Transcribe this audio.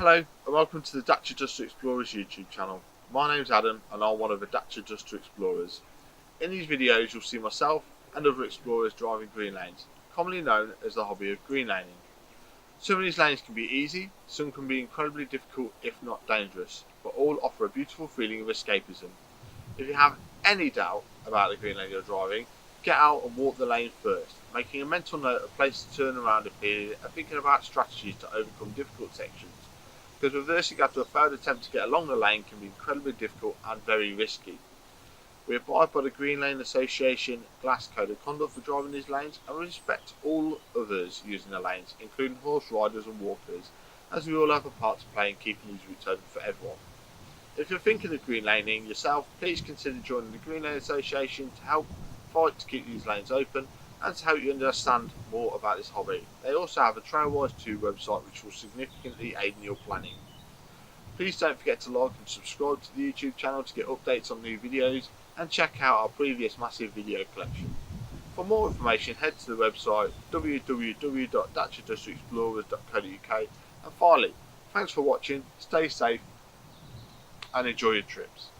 Hello and welcome to the Dacia2 Explorers YouTube channel. My name's Adam and I'm one of the Dacia2 Explorers. In these videos you'll see myself and other explorers driving green lanes, commonly known as the hobby of green laning. Some of these lanes can be easy, some can be incredibly difficult if not dangerous, but all offer a beautiful feeling of escapism. If you have any doubt about the green lane you're driving, get out and walk the lane first, making a mental note of places to turn around if needed and thinking about strategies to overcome difficult sections, because reversing after a failed attempt to get along the lane can be incredibly difficult and very risky. We abide by the Green Lane Association Glass Code of Conduct for driving these lanes and respect all others using the lanes, including horse riders and walkers, as we all have a part to play in keeping these routes open for everyone. If you're thinking of green laning yourself, please consider joining the Green Lane Association to help fight to keep these lanes open and to help you understand more about this hobby. They also have a Trailwise 2 website which will significantly aid in your planning. Please don't forget to like and subscribe to the YouTube channel to get updates on new videos and check out our previous massive video collection. For more information head to the website www.dacia2explorers.co.uk, and finally, thanks for watching, stay safe and enjoy your trips.